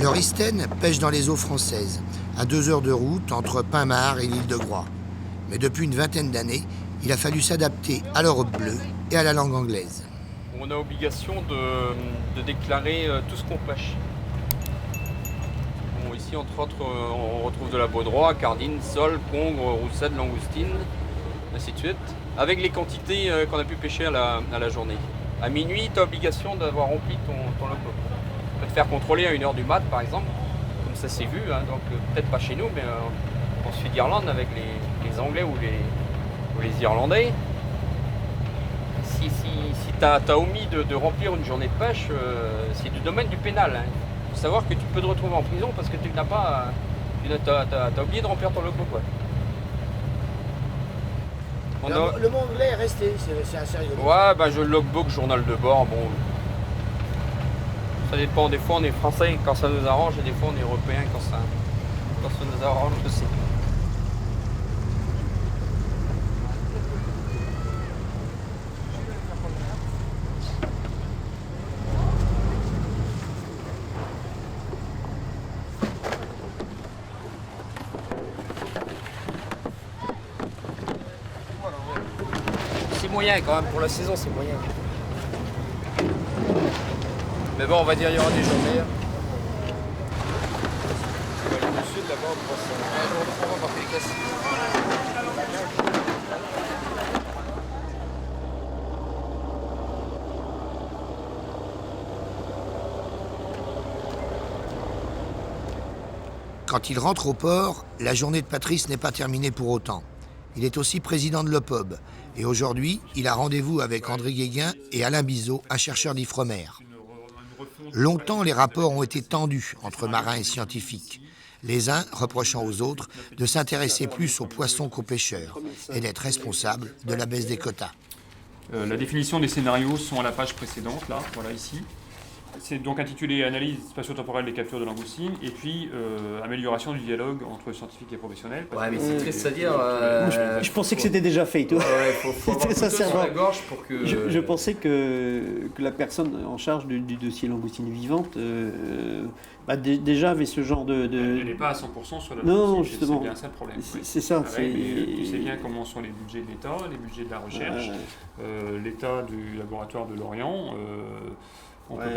Le Risten pêche dans les eaux françaises, à 2 heures de route entre Pinmar et l'île de Groix. Mais depuis une vingtaine d'années, il a fallu s'adapter à l'Europe bleue et à la langue anglaise. On a obligation de déclarer tout ce qu'on pêche. Bon, ici, entre autres, on retrouve de la baudroie, cardine, sole, congre, roussette, langoustine, ainsi de suite, avec les quantités qu'on a pu pêcher à la journée. À minuit, tu as obligation d'avoir rempli ton logbook. Tu peux te faire contrôler à 1h du mat, par exemple, comme ça c'est vu, hein, donc peut-être pas chez nous, mais en Sud d'Irlande avec les Anglais ou les Irlandais. Si tu as omis de remplir une journée de pêche, c'est du domaine du pénal. Il faut savoir que tu peux te retrouver en prison parce que tu n'as pas, t'as oublié de remplir ton logbook. Ouais. Le mot anglais est resté, c'est assez rigolo. Ouais, bah, logbook, journal de bord, bon. Ça dépend, des fois on est français quand ça nous arrange et des fois on est européen quand ça nous arrange aussi. C'est moyen quand même, pour la saison c'est moyen. Mais bon, on va dire qu'il y aura des jours meilleurs. On va aller au sud là-bas, on va voir les casses. Quand il rentre au port, la journée de Patrice n'est pas terminée pour autant. Il est aussi président de l'OPOB. Et aujourd'hui, il a rendez-vous avec André Guéguin et Alain Bizot, un chercheur d'Ifremer. Longtemps, les rapports ont été tendus entre marins et scientifiques, les uns reprochant aux autres de s'intéresser plus aux poissons qu'aux pêcheurs et d'être responsables de la baisse des quotas. La définition des scénarios sont à la page précédente, là, voilà ici. C'est donc intitulé Analyse spatio-temporelle des captures de langoustines et puis amélioration du dialogue entre scientifiques et professionnels. Ouais, mais c'est triste à dire. Je pensais que c'était déjà fait, toi. Ouais, faut avoir C'était couteau sur sincèrement. la gorge pour que. Je pensais que la personne en charge du dossier langoustine vivante déjà avait ce genre de. Elle n'est pas à 100% sur la Non, langoustine, justement. c'est bien ça le problème. C'est ça. Ouais, tu sais bien comment sont les budgets de l'État, les budgets de la recherche, l'État du laboratoire de Lorient. On peut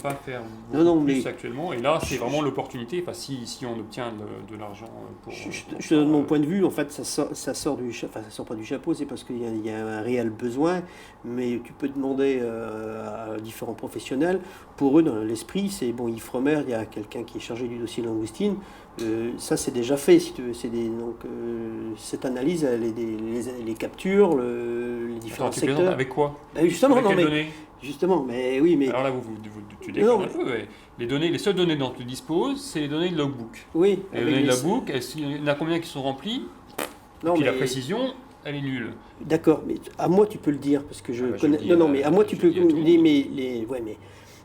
pas faire plus actuellement. Et là, c'est vraiment l'opportunité. Enfin, si on obtient de l'argent pour. Je te donne mon point de vue. En fait, ça sort pas du chapeau. C'est parce qu'il y a un réel besoin. Mais tu peux demander à différents professionnels. Pour eux, dans l'esprit, c'est bon. Ifremer, il y a quelqu'un qui est chargé du dossier langoustine. Ça, c'est déjà fait. Si tu veux. Cette analyse, les captures, les différents secteurs. Avec quoi? Justement, avec quelles données? Justement, mais oui, mais... Alors là, tu déconnes un peu. Ouais. Les seules données dont tu disposes, c'est les données de logbook. Oui. Les données de logbook, il y en a combien qui sont remplies? Non, puis la précision, elle est nulle. D'accord, mais à moi tu peux le dire, parce que je connais... mais à moi tu peux le dire, mais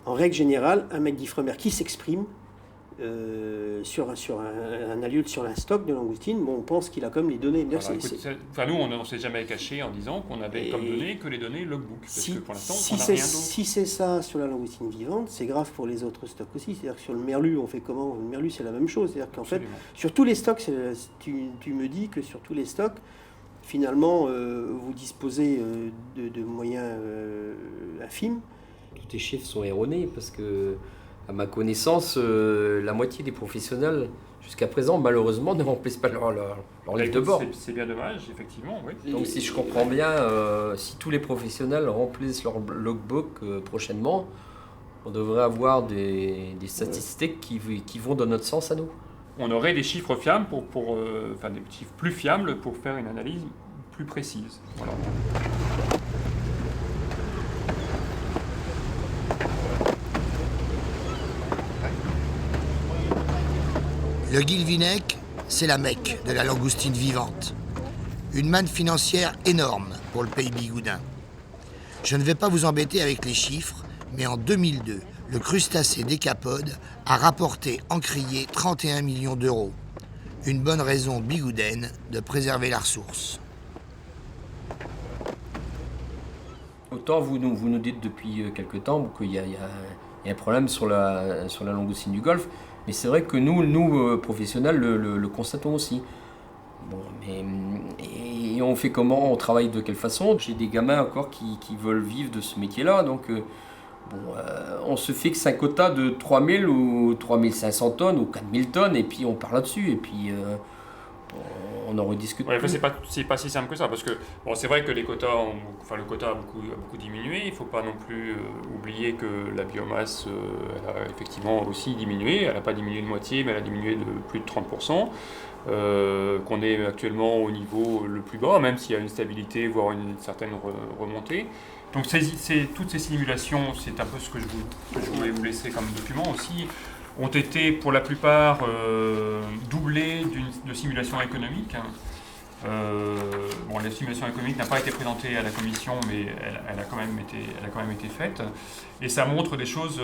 en règle générale, un mec d'Ifremer qui s'exprime sur un adulte, sur un stock de langoustine, on pense qu'il a comme les données. Nous, on ne s'est jamais caché en disant qu'on avait comme données que les données logbook. Parce que pour l'instant, on n'a rien d'autre. Si c'est ça sur la langoustine vivante, c'est grave pour les autres stocks aussi. C'est-à-dire que sur le merlu, on fait comment? Le merlu, c'est la même chose. C'est-à-dire qu'en fait, sur tous les stocks, tu me dis que sur tous les stocks, finalement, vous disposez de moyens infimes. Tous tes chiffres sont erronés parce que, à ma connaissance, la moitié des professionnels, jusqu'à présent, malheureusement, ne remplissent pas leur livre de bord. C'est bien dommage, effectivement. Oui. Donc, si je comprends bien, si tous les professionnels remplissent leur logbook prochainement, on devrait avoir des statistiques qui vont dans notre sens à nous. On aurait des chiffres fiables, des chiffres plus fiables pour faire une analyse plus précise. Voilà. Le Guilvinec, c'est la Mecque de la langoustine vivante. Une manne financière énorme pour le pays bigoudin. Je ne vais pas vous embêter avec les chiffres, mais en 2002, le crustacé décapode a rapporté en criée 31 millions d'euros. Une bonne raison bigoudaine de préserver la ressource. Autant vous nous dites depuis quelque temps qu'il y a un problème sur la langoustine du Golfe. Mais c'est vrai que nous professionnels, le constatons aussi. Bon, et on fait comment? On travaille de quelle façon? J'ai des gamins encore qui veulent vivre de ce métier-là, donc on se fixe un quota de 3000 ou 3500 tonnes ou 4000 tonnes, et puis on part là-dessus, et puis on en rediscute. Ouais, c'est pas si simple que ça, parce que bon, c'est vrai que le quota a beaucoup diminué. Il ne faut pas non plus oublier que la biomasse elle a effectivement aussi diminué. Elle n'a pas diminué de moitié, mais elle a diminué de plus de 30%. Qu'on est actuellement au niveau le plus bas, même s'il y a une stabilité, voire une certaine remontée. Donc toutes ces simulations, c'est un peu ce que je voulais vous laisser comme document aussi, ont été pour la plupart doublées de simulations économiques. La simulation économique n'a pas été présentée à la commission, mais elle a quand même été faite. Et ça montre des choses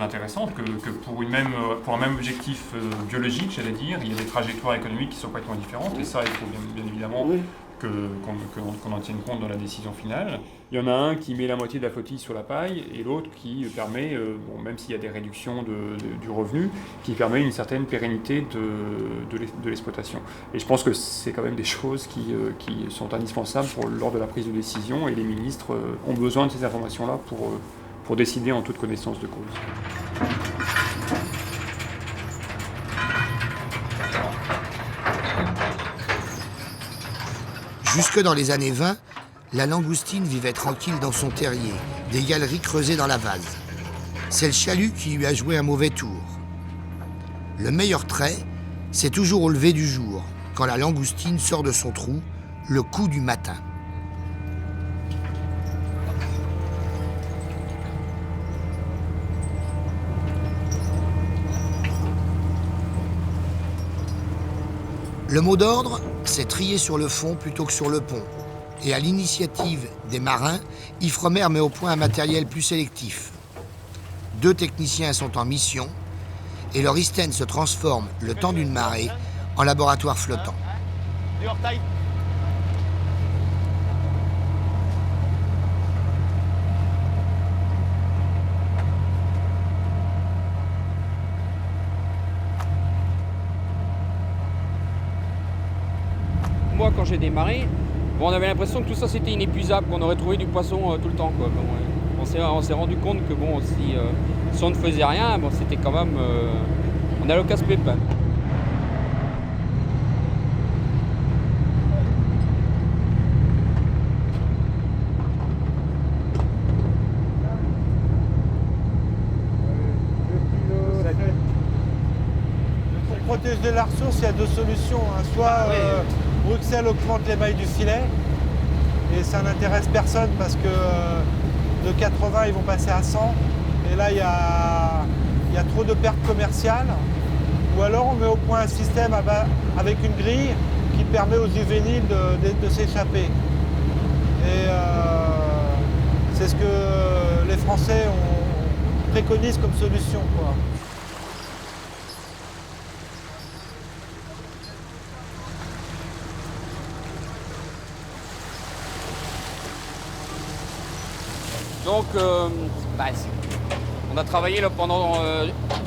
intéressantes, que pour un même objectif biologique, j'allais dire, il y a des trajectoires économiques qui sont complètement différentes. Et ça, il faut bien évidemment qu'on en tienne compte dans la décision finale. Il y en a un qui met la moitié de la flottille sur la paille et l'autre qui permet, même s'il y a des réductions du revenu, qui permet une certaine pérennité de l'exploitation. Et je pense que c'est quand même des choses qui sont indispensables lors de la prise de décision, et les ministres ont besoin de ces informations-là pour décider en toute connaissance de cause. Jusque dans les années 20, la langoustine vivait tranquille dans son terrier, des galeries creusées dans la vase. C'est le chalut qui lui a joué un mauvais tour. Le meilleur trait, c'est toujours au lever du jour, quand la langoustine sort de son trou, le coup du matin. Le mot d'ordre, c'est trier sur le fond plutôt que sur le pont. Et à l'initiative des marins, Ifremer met au point un matériel plus sélectif. 2 techniciens sont en mission et leur Isten se transforme, le temps d'une marée, en laboratoire flottant. Moi, quand j'ai démarré, on avait l'impression que tout ça c'était inépuisable, qu'on aurait trouvé du poisson tout le temps, quoi. On s'est rendu compte que si on ne faisait rien, c'était quand même... on allait au casse-pépin. Pour protéger la ressource, il y a 2 solutions. Soit Bruxelles augmente les mailles du filet, et ça n'intéresse personne parce que de 80 ils vont passer à 100, et là il y a trop de pertes commerciales. Ou alors on met au point un système avec une grille qui permet aux juvéniles de s'échapper. Et c'est ce que les Français préconisent comme solution, quoi. Donc, on a travaillé là, pendant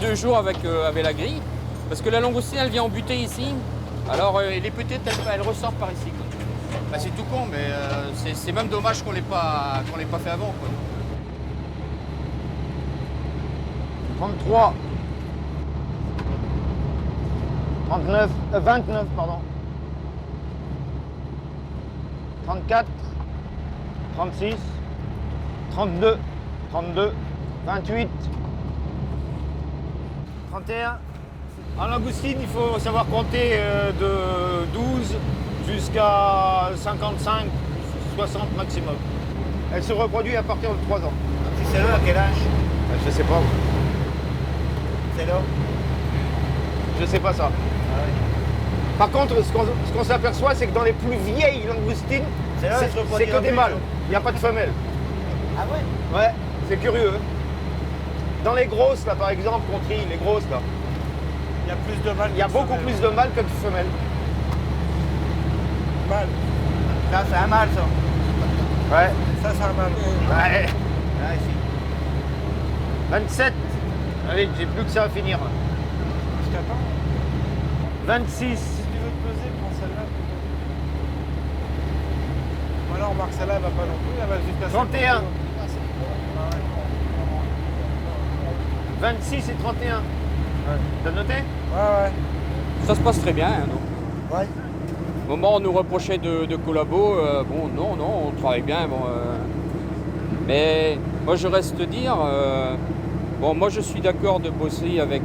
2 jours avec la grille, parce que la langoustine, elle vient en butée ici. Alors, les petites, elles ressortent par ici, quoi. C'est tout con, mais c'est même dommage qu'on l'ait pas fait avant, quoi. 33. 39, 29, pardon. 34. 36. 32, 28, 31. En langoustine, il faut savoir compter de 12 jusqu'à 55, 60 maximum. Elle se reproduit à partir de 3 ans. Si c'est là, à quel âge? Je sais pas. C'est là? Je sais pas ça. Ah ouais. Par contre, ce qu'on s'aperçoit, c'est que dans les plus vieilles langoustines, c'est que des mâles. Il n'y a pas de femelles. Ah ouais? Ouais, c'est curieux. Dans les grosses, là, par exemple, qu'on trie, les grosses, là. Il y a plus de mâles. Il y a beaucoup plus de mâles que de femelles. Mâle. Ça, c'est un mâle, ça. Ouais. Ça, c'est un mâle. Ouais. Là, ici. 27. Allez, j'ai plus que ça à finir. jusqu'à temps. 26. Si tu veux te peser, prends celle-là. Ou alors, remarque, celle-là, elle va pas non plus, elle va jusqu'à 31. 50. 26 et 31. T'as noté? Ouais. Ça se passe très bien. Hein, non Ouais. Au moment où on nous reprochait de collabo, bon, non, on travaille bien. Bon, mais moi, je reste dire, bon, moi, je suis d'accord de bosser avec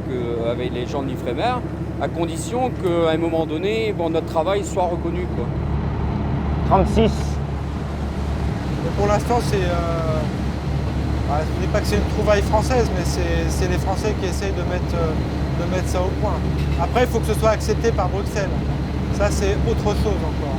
les gens de l'Ifremer, à condition qu'à un moment donné, bon, notre travail soit reconnu, quoi. 36. Mais pour l'instant, c'est. Je ne dis pas que c'est une trouvaille française, mais c'est les Français qui essayent de mettre ça au point. Après, il faut que ce soit accepté par Bruxelles. Ça, c'est autre chose encore.